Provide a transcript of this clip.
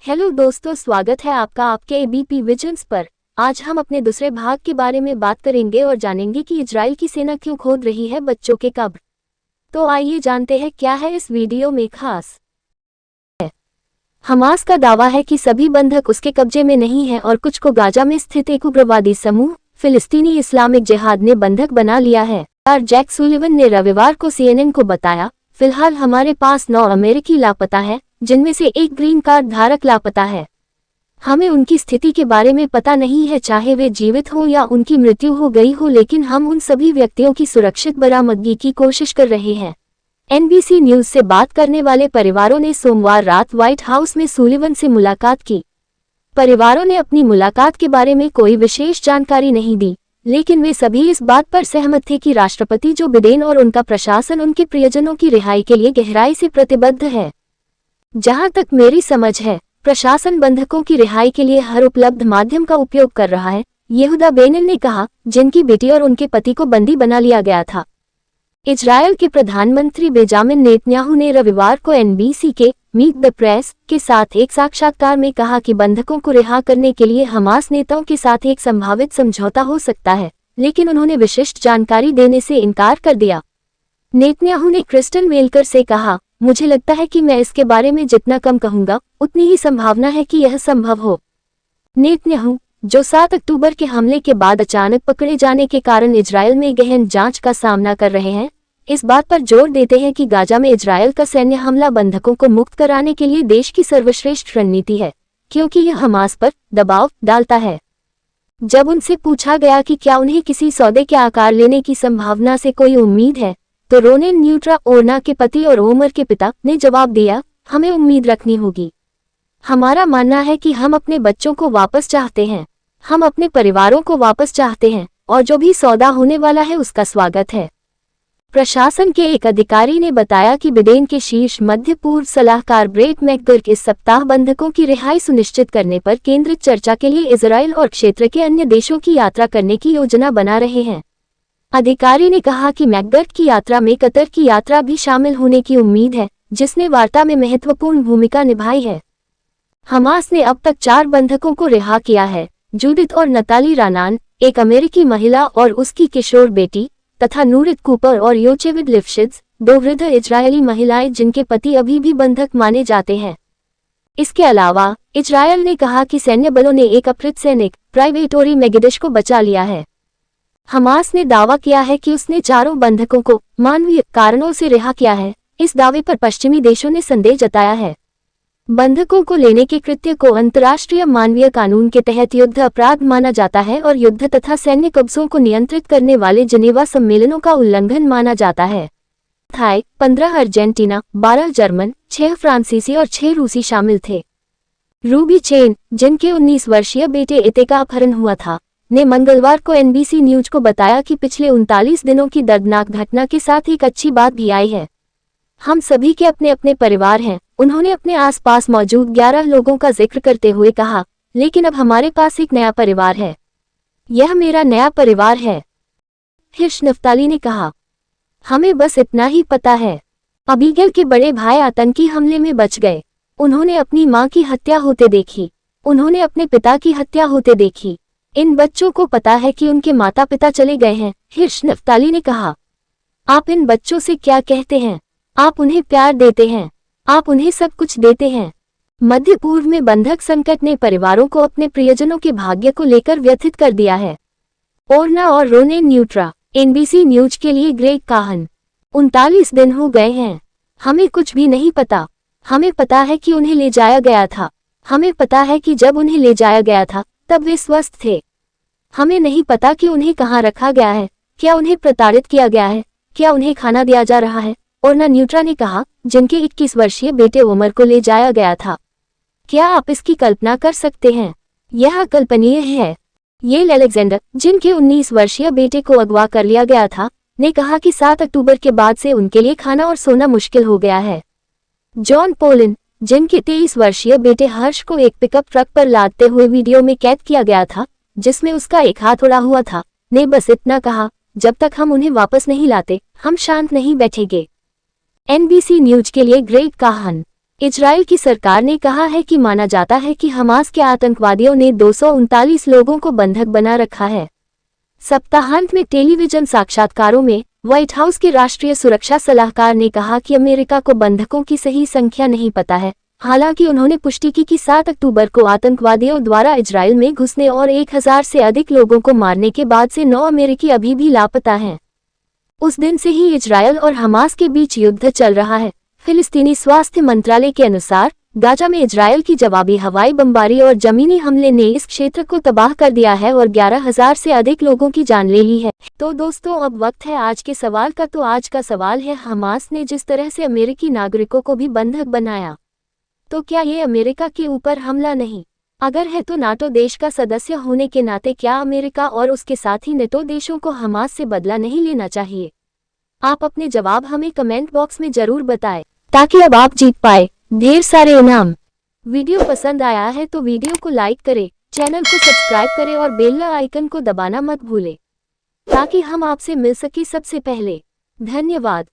Hello दोस्तों, स्वागत है आपका आपके एबीपी विजन्स पर। आज हम अपने दूसरे भाग के बारे में बात करेंगे और जानेंगे कि इजराइल की सेना क्यों खोद रही है बच्चों के कब्र। तो आइए जानते हैं क्या है इस वीडियो में खास। हमास का दावा है कि सभी बंधक उसके कब्जे में नहीं है और कुछ को गाजा में स्थित एक उग्रवादी समूह फिलिस्तीनी इस्लामिक जिहाद ने बंधक बना लिया है। जैक सुलिवन ने रविवार को CNN को बताया, फिलहाल हमारे पास 9 अमेरिकी लापता है, जिनमें से एक ग्रीन कार्ड धारक लापता है। हमें उनकी स्थिति के बारे में पता नहीं है, चाहे वे जीवित हो या उनकी मृत्यु हो गई हो, लेकिन हम उन सभी व्यक्तियों की सुरक्षित बरामदगी की कोशिश कर रहे हैं। NBC न्यूज से बात करने वाले परिवारों ने सोमवार रात व्हाइट हाउस में सुलिवन से मुलाकात की। परिवारों ने अपनी मुलाकात के बारे में कोई विशेष जानकारी नहीं दी, लेकिन वे सभी इस बात पर सहमत थे कि राष्ट्रपति जो बिडेन और उनका प्रशासन उनके प्रियजनों की रिहाई के लिए गहराई से प्रतिबद्ध है। जहां तक मेरी समझ है, प्रशासन बंधकों की रिहाई के लिए हर उपलब्ध माध्यम का उपयोग कर रहा है, यहूदा बेनिन ने कहा, जिनकी बेटी और उनके पति को बंदी बना लिया गया था। इजरायल के प्रधानमंत्री बेंजामिन नेतन्याहू ने रविवार को NBC के मीट द प्रेस के साथ एक साक्षात्कार में कहा कि बंधकों को रिहा करने के लिए हमास नेताओं के साथ एक संभावित समझौता हो सकता है, लेकिन उन्होंने विशिष्ट जानकारी देने से इनकार कर दिया। नेतन्याहू ने क्रिस्टन वेलकर से कहा, मुझे लगता है कि मैं इसके बारे में जितना कम कहूंगा, उतनी ही संभावना है कि यह संभव हो। नेतन्याहू, जो 7 अक्टूबर के हमले के बाद अचानक पकड़े जाने के कारण इजरायल में गहन जांच का सामना कर रहे हैं, इस बात पर जोर देते हैं कि गाजा में इजरायल का सैन्य हमला बंधकों को मुक्त कराने के लिए देश की सर्वश्रेष्ठ रणनीति है, क्योंकि यह हमास पर दबाव डालता है। जब उनसे पूछा गया कि क्या उन्हें किसी सौदे के आकार लेने की संभावना से कोई उम्मीद है, तो रोनेन न्यूट्रा ओरना के पति और ओमर के पिता ने जवाब दिया, हमें उम्मीद रखनी होगी। हमारा मानना है कि हम अपने बच्चों को वापस चाहते हैं, हम अपने परिवारों को वापस चाहते हैं, और जो भी सौदा होने वाला है उसका स्वागत है। प्रशासन के एक अधिकारी ने बताया कि बिडेन के शीर्ष मध्य पूर्व सलाहकार ब्रेट मैकगर्क इस सप्ताह बंधकों की रिहाई सुनिश्चित करने पर केंद्रित चर्चा के लिए इजरायल और क्षेत्र के अन्य देशों की यात्रा करने की योजना बना रहे हैं। अधिकारी ने कहा कि मैकगर्क की यात्रा में कतर की यात्रा भी शामिल होने की उम्मीद है, जिसने वार्ता में महत्वपूर्ण भूमिका निभाई है। हमास ने अब तक 4 बंधकों को रिहा किया है, जूडिथ और नताली रानान, एक अमेरिकी महिला और उसकी किशोर बेटी, तथा नूरित कूपर और योचेविड लिफ्शिट्ज, 2 वृद्ध इजरायली महिलाएं जिनके पति अभी भी बंधक माने जाते हैं। इसके अलावा इजरायल ने कहा कि सैन्य बलों ने एक अपहृत सैनिक प्राइवेट ओरी मेगिडिश को बचा लिया है। हमास ने दावा किया है कि उसने 4 बंधकों को मानवीय कारणों से रिहा किया है। इस दावे पर पश्चिमी देशों ने संदेह जताया है। बंधकों को लेने के कृत्य को अंतर्राष्ट्रीय मानवीय कानून के तहत युद्ध अपराध माना जाता है और युद्ध तथा सैन्य कब्जों को नियंत्रित करने वाले जिनेवा सम्मेलनों का उल्लंघन माना जाता है। 15 अर्जेंटीना, 12 जर्मन, 6 फ्रांसीसी और 6 रूसी शामिल थे। रूबी चेन, जिनके 19 वर्षीय बेटे इते का अपहरण हुआ था, ने मंगलवार को NBC न्यूज को बताया कि पिछले 39 दिनों की दर्दनाक घटना के साथ एक अच्छी बात भी आई है। हम सभी के अपने अपने परिवार हैं, उन्होंने अपने आसपास मौजूद 11 लोगों का जिक्र करते हुए कहा, लेकिन अब हमारे पास एक नया परिवार है। यह मेरा नया परिवार है, हिर्श नफ्ताली ने कहा। हमें बस इतना ही पता है। अबीगेल के बड़े भाई आतंकी हमले में बच गए। उन्होंने अपनी मां की हत्या होते देखी, उन्होंने अपने पिता की हत्या होते देखी। इन बच्चों को पता है कि उनके माता पिता चले गए हैं, हिर्श नफ्ताली ने कहा। आप इन बच्चों से क्या कहते हैं? आप उन्हें प्यार देते हैं, आप उन्हें सब कुछ देते हैं। मध्य पूर्व में बंधक संकट ने परिवारों को अपने प्रियजनों के भाग्य को लेकर व्यथित कर दिया है। ओरना और रोनेन न्यूट्रा, NBC न्यूज के लिए ग्रेग काहन। 39 दिन हो गए हैं, हमें कुछ भी नहीं पता। हमें पता है कि उन्हें ले जाया गया था, हमें पता है कि जब उन्हें ले जाया गया था तब वे स्वस्थ थे। हमें नहीं पता कि उन्हें कहाँ रखा गया है, क्या उन्हें प्रताड़ित किया गया है, क्या उन्हें खाना दिया जा रहा है, ओरना न्यूट्रा ने कहा, जिनके 21 वर्षीय बेटे उमर को ले जाया गया था। क्या आप इसकी कल्पना कर सकते हैं? यह अकल्पनीय है। येल अलेक्जेंडर, जिनके 19 वर्षीय बेटे को अगवा कर लिया गया था, ने कहा कि 7 अक्टूबर के बाद से उनके लिए खाना और सोना मुश्किल हो गया है। जॉन पोलिन, जिनके 23 वर्षीय बेटे हर्ष को एक पिकअप ट्रक पर लादते हुए वीडियो में कैद किया गया था, जिसमें उसका एक हाथ उड़ा हुआ था, ने बस इतना कहा, जब तक हम उन्हें वापस नहीं लाते, हम शांत नहीं बैठेंगे। NBC न्यूज के लिए ग्रेग काहन। इजराइल की सरकार ने कहा है कि माना जाता है कि हमास के आतंकवादियों ने 239 लोगों को बंधक बना रखा है। सप्ताहांत में टेलीविजन साक्षात्कारों में व्हाइट हाउस के राष्ट्रीय सुरक्षा सलाहकार ने कहा कि अमेरिका को बंधकों की सही संख्या नहीं पता है। हालांकि उन्होंने पुष्टि की कि 7 अक्टूबर को आतंकवादियों द्वारा इजराइल में घुसने और 1000 से अधिक लोगों को मारने के बाद से 9 अमेरिकी अभी भी लापता हैं। उस दिन से ही इजराइल और हमास के बीच युद्ध चल रहा है। फिलिस्तीनी स्वास्थ्य मंत्रालय के अनुसार गाजा में इजराइल की जवाबी हवाई बमबारी और जमीनी हमले ने इस क्षेत्र को तबाह कर दिया है और 11,000 से अधिक लोगों की जान ले ली है। तो दोस्तों, अब वक्त है आज के सवाल का। तो आज का सवाल है, हमास ने जिस तरह से अमेरिकी नागरिकों को भी बंधक बनाया, तो क्या ये अमेरिका के ऊपर हमला नहीं? अगर है तो नाटो देश का सदस्य होने के नाते क्या अमेरिका और उसके साथी नेटो देशों को हमास से बदला नहीं लेना चाहिए? आप अपने जवाब हमें कमेंट बॉक्स में जरूर बताएं, ताकि अब आप जीत पाए ढेर सारे इनाम। वीडियो पसंद आया है तो वीडियो को लाइक करें, चैनल को सब्सक्राइब करें और बेल आइकन को दबाना मत भूलें, ताकि हम आपसे मिल सके सबसे पहले। धन्यवाद।